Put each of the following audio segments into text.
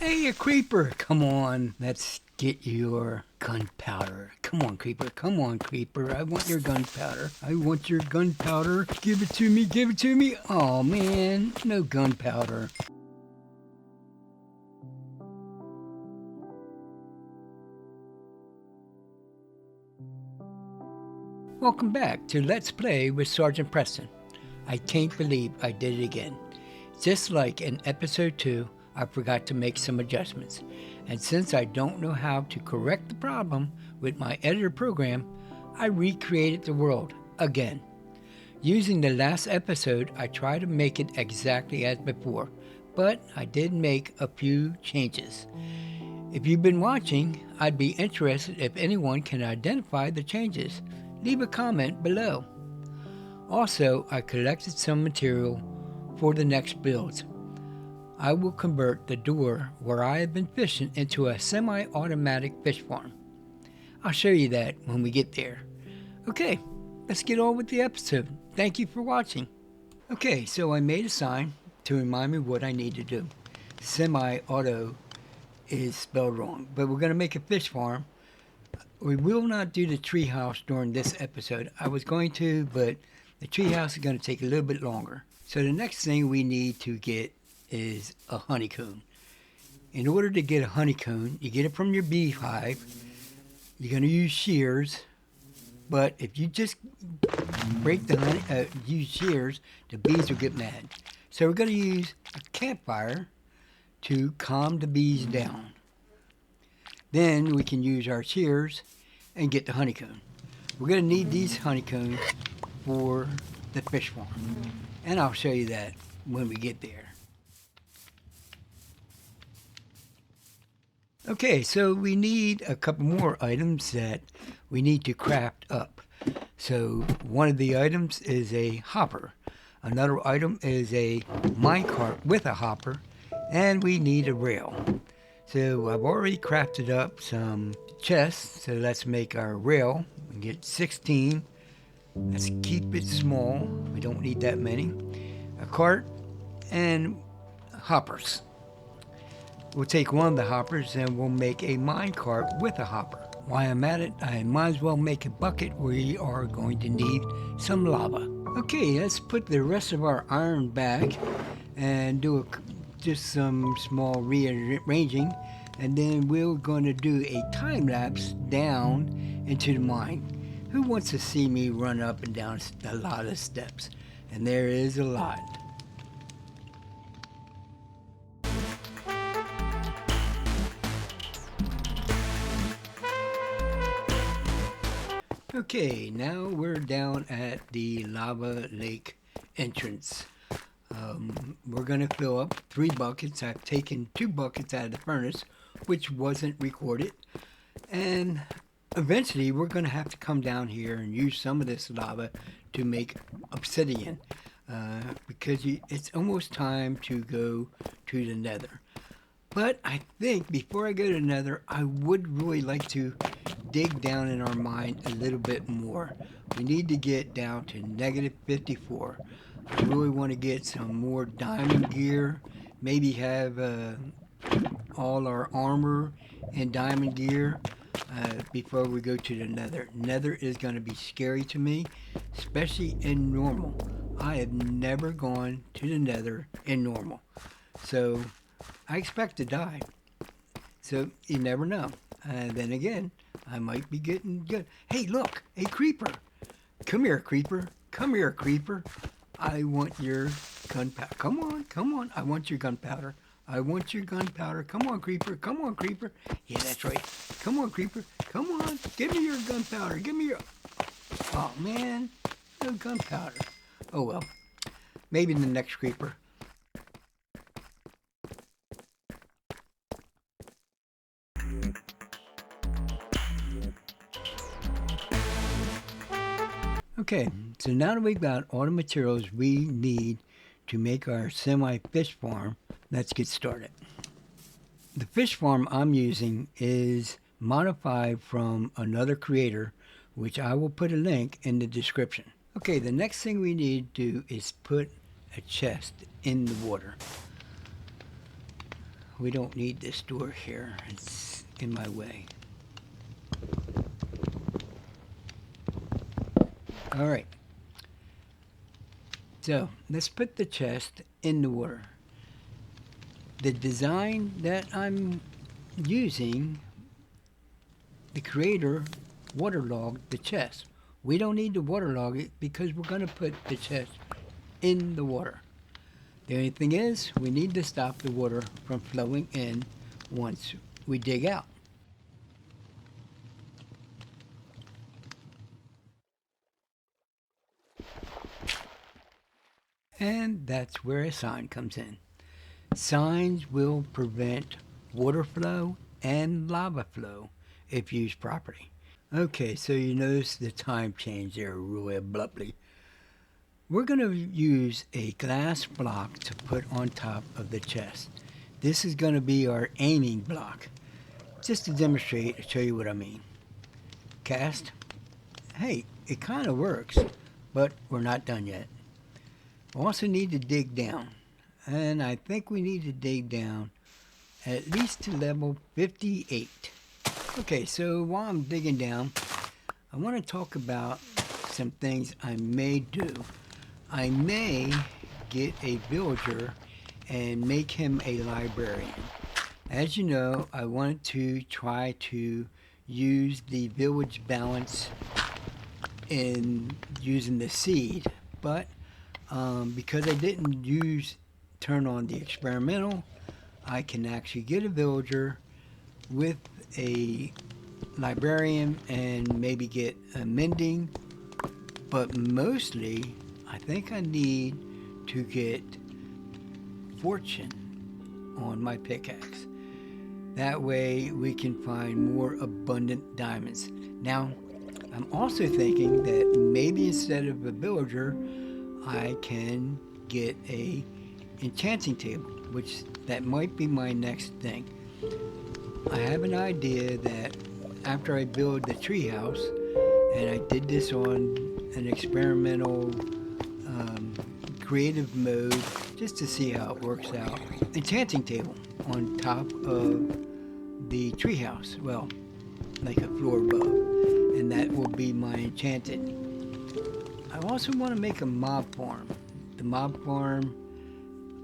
Hey, a creeper! Come on, let's get your gunpowder. Come on, creeper. Come on, creeper. I want your gunpowder. I want your gunpowder. Give it to me. Give it to me. Oh man, no gunpowder. Welcome back to Let's Play with Sergeant Preston. I can't believe I did it again. Just like in episode 2, I forgot to make some adjustments. And since I don't know how to correct the problem with my editor program, I recreated the world again. Using the last episode, I tried to make it exactly as before, but I did make a few changes. If you've been watching, I'd be interested if anyone can identify the changes. Leave a comment below. Also, I collected some material for the next builds. I will convert the door where I have been fishing into a semi-automatic fish farm. I'll show you that when we get there. Okay, let's get on with the episode. Thank you for watching. Okay, so I made a sign to remind me what I need to do. Semi-auto is spelled wrong, but we're going to make a fish farm. We will not do the treehouse during this episode. I was going to, but the treehouse is going to take a little bit longer. So the next thing we need to get is a honeycomb. In order to get a honeycomb, you get it from your beehive. You're going to use shears, but if you just break the honey, use shears, the bees will get mad. So we're going to use a campfire to calm the bees down. Then we can use our shears and get the honeycomb. We're going to need these honeycombs for the fish farm. And I'll show you that when we get there. Okay, so we need a couple more items that we need to craft up. So one of the items is a hopper. Another item is a minecart with a hopper. And we need a rail. So I've already crafted up some chests, so let's make our rail. We get 16. Let's keep it small. We don't need that many. A cart and hoppers. We'll take one of the hoppers and we'll make a mine cart with a hopper. While I'm at it, I might as well make a bucket. We are going to need some lava. Okay, let's put the rest of our iron back and do just some small rearranging, and then we're going to do a time lapse down into the mine. Who wants to see me run up and down a lot of steps? And there is a lot. Okay, now we're down at the lava lake entrance. We're going to fill up 3 buckets. I've taken 2 buckets out of the furnace, which wasn't recorded. And eventually we're going to have to come down here and use some of this lava to make obsidian. Because it's almost time to go to the nether. But I think before I go to the nether, I would really like to dig down in our mine a little bit more. We need to get down to negative 54. I really want to get some more diamond gear, maybe have all our armor and diamond gear before we go to the nether. Nether is going to be scary to me, especially in normal. I have never gone to the nether in normal, so I expect to die. So you never know. Then again, I might be getting good. Hey, look, a creeper. Come here, creeper. Come here, creeper. I want your gunpowder. Come on, come on. I want your gunpowder. I want your gunpowder. Come on, creeper. Come on, creeper. Yeah, that's right. Come on, creeper. Come on. Give me your gunpowder. Give me your... Oh, man. No gunpowder. Oh, well. Maybe the next creeper. Okay, so now that we've got all the materials we need to make our semi-fish farm, let's get started. The fish farm I'm using is modified from another creator, which I will put a link in the description. Okay, the next thing we need to do is put a chest in the water. we don't need this door here. It's in my way. Alright. So, let's put the chest in the water. The design that I'm using, the creator waterlogged the chest. We don't need to waterlog it because we're going to put the chest in the water. The only thing is, we need to stop the water from flowing in once we dig out. And that's where a sign comes in. Signs will prevent water flow and lava flow if used properly. Okay, so you notice the time change there really abruptly. We're going to use a glass block to put on top of the chest. This is going to be our aiming block. Just to demonstrate, I'll show you what I mean. Cast. Hey, it kind of works, but we're not done yet. We also need to dig down. And I think we need to dig down at least to level 58. Okay, so while I'm digging down, I want to talk about some things I may do. I may get a villager and make him a librarian. As you know, I wanted to try to use the village balance in using the seed, but because I didn't turn on the experimental, I can actually get a villager with a librarian and maybe get a mending, but mostly I think I need to get fortune on my pickaxe. That way we can find more abundant diamonds. Now, I'm also thinking that maybe instead of a villager, I can get a enchanting table, which that might be my next thing. I have an idea that after I build the treehouse, and I did this on an experimental creative mode just to see how it works out. Enchanting table on top of the treehouse, well, like a floor above, and that will be my enchanted. I also want to make a mob farm. The mob farm,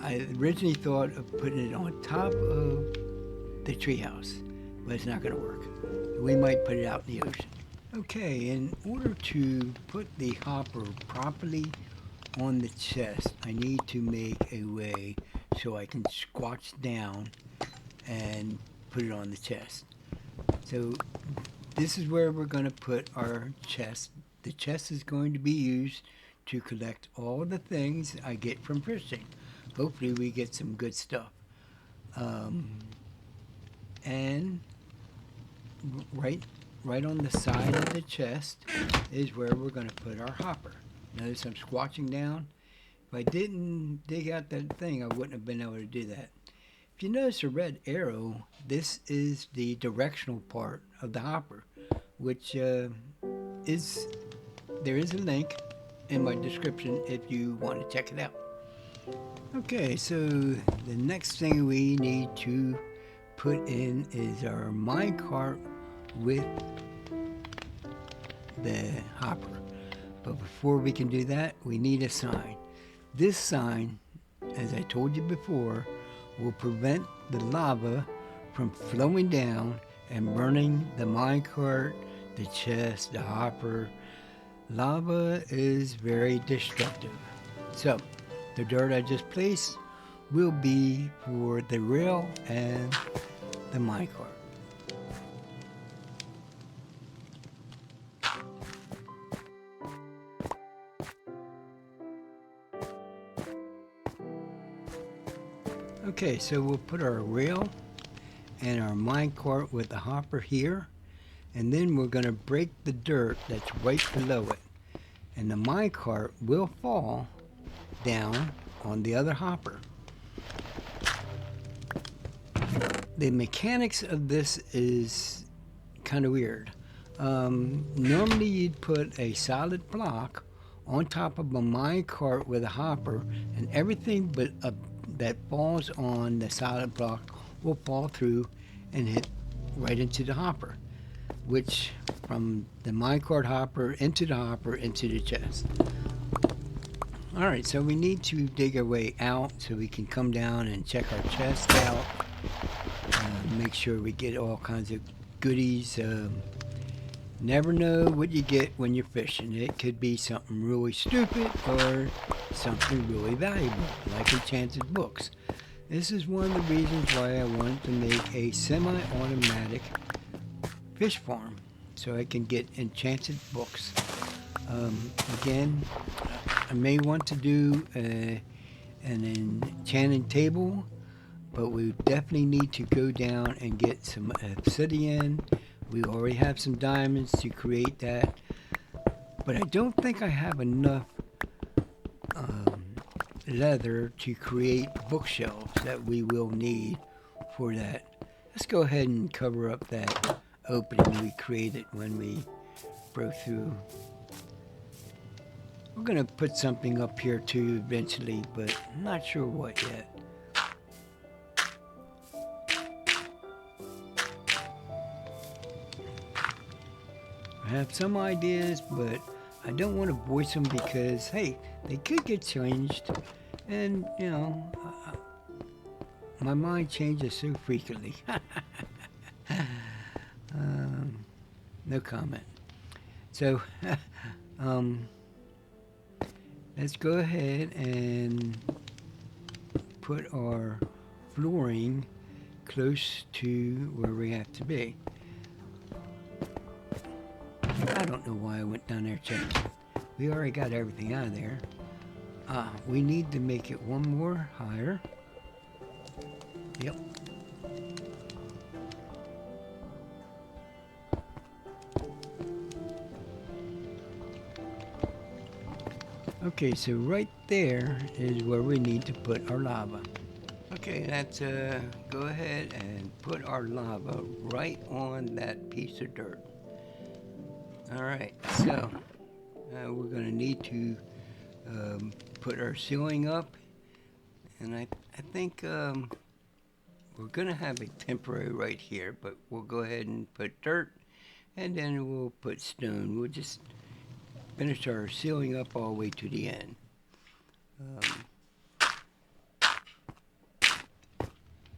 I originally thought of putting it on top of the treehouse, but it's not going to work. We might put it out in the ocean. Okay, in order to put the hopper properly on the chest, I need to make a way so I can squatch down and put it on the chest. So this is where we're going to put our chest. The chest is going to be used to collect all the things I get from fishing. Hopefully we get some good stuff. And right on the side of the chest is where we're going to put our hopper. Notice I'm squatching down. If I didn't dig out that thing, I wouldn't have been able to do that. If you notice a red arrow, this is the directional part of the hopper, which there is a link in my description if you want to check it out. Okay, so the next thing we need to put in is our minecart with the hopper. But before we can do that, we need a sign. This sign, as I told you before, will prevent the lava from flowing down and burning the minecart, the chest, the hopper. Lava is very destructive. So, the dirt I just placed will be for the rail and the minecart. Okay, so we'll put our rail and our minecart with the hopper here, and then we're going to break the dirt that's right below it, and the minecart will fall down on the other hopper. The mechanics of this is kind of weird. Normally you'd put a solid block on top of a minecart with a hopper, and everything but that falls on the solid block will fall through and hit right into the hopper, which from the minecart hopper into the hopper into the chest. Alright, so we need to dig our way out so we can come down and check our chest out. Make sure we get all kinds of goodies. Never know what you get when you're fishing. It could be something really stupid or something really valuable, like enchanted books. This is one of the reasons why I wanted to make a semi-automatic fish farm, so I can get enchanted books. Again, I may want to do an enchanting table, but we definitely need to go down and get some obsidian. We already have some diamonds to create that, but I don't think I have enough leather to create bookshelves that we will need for that. Let's go ahead and cover up that opening we created when we broke through. We're going to put something up here too eventually, but I'm not sure what yet. I have some ideas, but I don't want to voice them because, hey, they could get changed. And, you know, my mind changes so frequently. No comment. So, let's go ahead and put our flooring close to where we have to be. I don't know why I went down there checking. We already got everything out of there. We need to make it one more higher. Yep. Okay, so right there is where we need to put our lava. Okay, let's go ahead and put our lava right on that piece of dirt. Alright, so we're going to need to put our ceiling up, and I think we're going to have a temporary right here, but we'll go ahead and put dirt, and then we'll put stone. We'll just finish our ceiling up all the way to the end.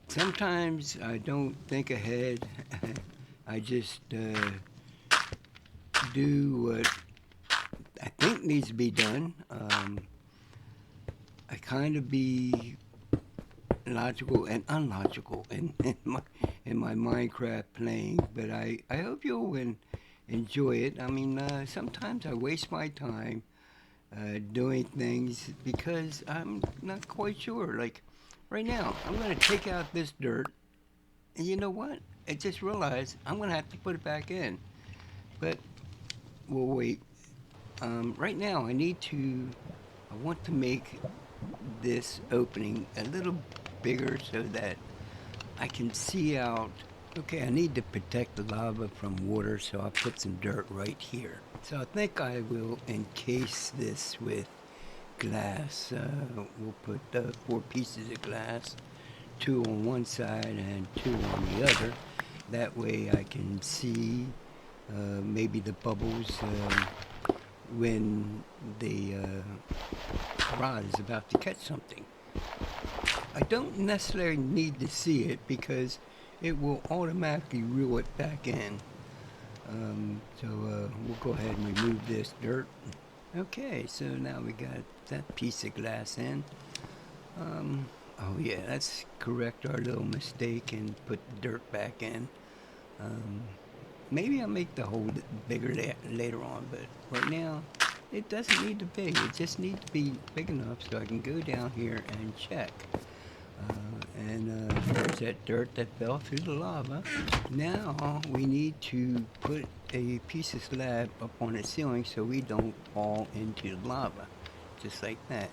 Sometimes I don't think ahead. I just do what I think needs to be done. I kind of be logical and unlogical in my Minecraft playing, but I hope you'll enjoy it. I mean, sometimes I waste my time doing things because I'm not quite sure. Like right now, I'm going to take out this dirt, and you know what? I just realized I'm going to have to put it back in. But we'll wait. Right now, I want to make this opening a little bigger so that I can see out. Okay, I need to protect the lava from water, so I'll put some dirt right here. So I think I will encase this with glass. We'll put 4 pieces of glass, 2 on one side and 2 on the other. That way I can see maybe the bubbles when the rod is about to catch something. I don't necessarily need to see it because it will automatically reel it back in. So we'll go ahead and remove this dirt. Okay, so now we got that piece of glass in. Oh yeah, let's correct our little mistake and put the dirt back in. Maybe I'll make the hole bigger later on, but right now it doesn't need to be. It just needs to be big enough so I can go down here and check. There's that dirt that fell through the lava. Now we need to put a piece of slab up on the ceiling so we don't fall into the lava, just like that.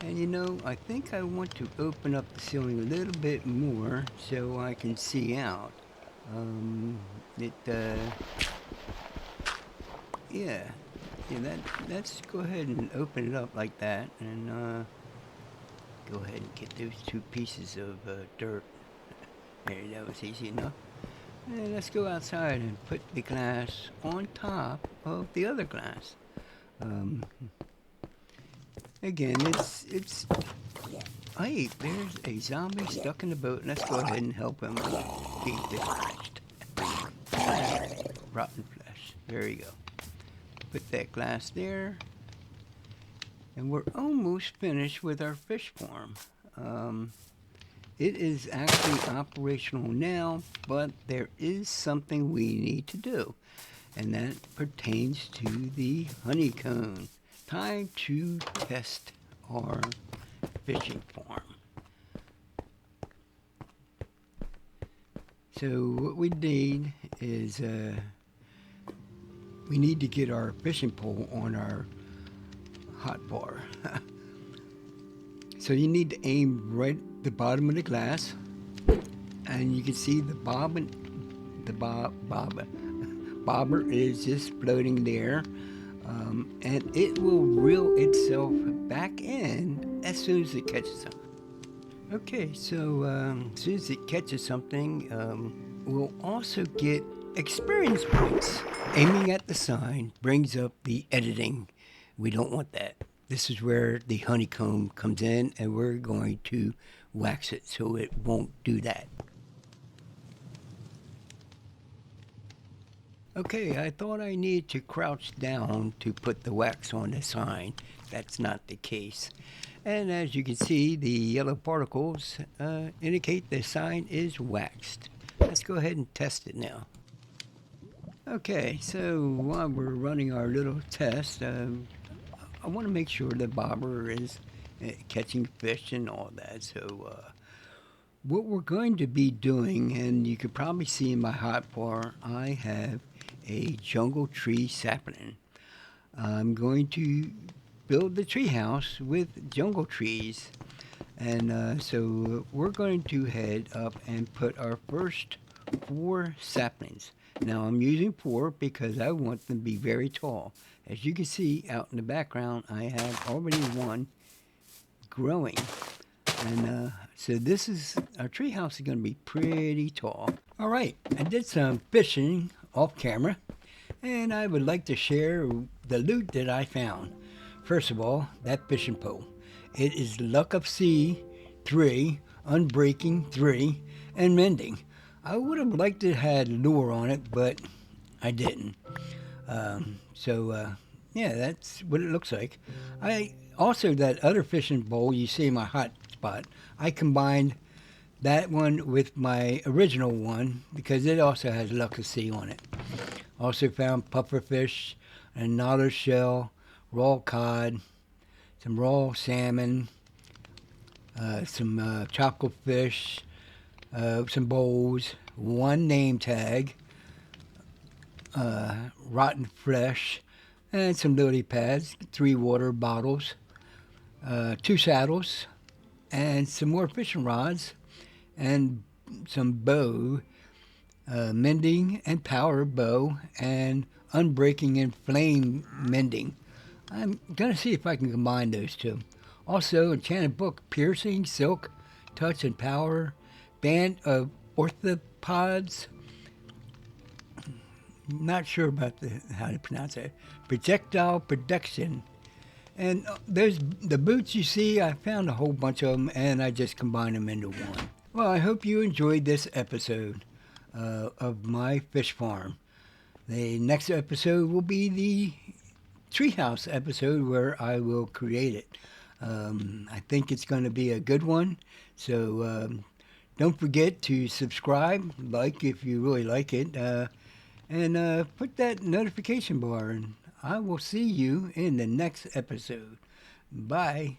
And you know, I think I want to open up the ceiling a little bit more so I can see out. Let's go ahead and open it up like that, and go ahead and get those 2 pieces of dirt. There, that was easy enough. And let's go outside and put the glass on top of the other glass. Again, it's. Hey, there's a zombie stuck in the boat. Let's go ahead and help him beat the crashed. Rotten flesh. There you go. Put that glass there. And we're almost finished with our fish farm. It is actually operational now, but there is something we need to do. And that pertains to the honeycomb. Time to test our fishing farm. So what we need is we need to get our fishing pole on our hot bar. So you need to aim right at the bottom of the glass, and you can see the bobber is just floating there, and it will reel itself back in as soon as it catches something. Okay, so as soon as it catches something, we'll also get experience points. Aiming at the sign brings up the editing. We don't want that. This is where the honeycomb comes in, and we're going to wax it so it won't do that. Okay, I thought I needed to crouch down to put the wax on the sign. That's not the case. And as you can see, the yellow particles indicate the sign is waxed. Let's go ahead and test it now. Okay, so while we're running our little test, I want to make sure the bobber is catching fish and all that. So what we're going to be doing, and you can probably see in my hotbar, I have a jungle tree sapling. I'm going to build the tree house with jungle trees. And so we're going to head up and put our first 4 saplings. Now I'm using 4 because I want them to be very tall. As you can see out in the background, I have already one growing. And so this is, our tree house is going to be pretty tall. All right, I did some fishing off camera, and I would like to share the loot that I found. First of all, that fishing pole. It is Luck of Sea 3, Unbreaking 3, and Mending. I would have liked to have lure on it, but I didn't. Yeah, that's what it looks like. I also, that other fishing bowl you see in my hot spot, I combined that one with my original one because it also has Luck of Sea on it. Also found pufferfish, and knotted shell, raw cod, some raw salmon, some tropical fish, some bowls, 1 name tag, rotten flesh, and some lily pads, 3 water bottles, 2 saddles, and some more fishing rods, and some bow, mending and power bow, and unbreaking and flame mending. I'm going to see if I can combine those 2. Also, enchanted book, piercing, silk, touch, and power, band of orthopods. Not sure about how to pronounce it. Projectile protection. And the boots you see, I found a whole bunch of them, and I just combined them into one. Well, I hope you enjoyed this episode of my fish farm. The next episode will be the treehouse episode where I will create it. I think it's going to be a good one. So don't forget to subscribe, like if you really like it, and put that notification bar in. I will see you in the next episode. Bye.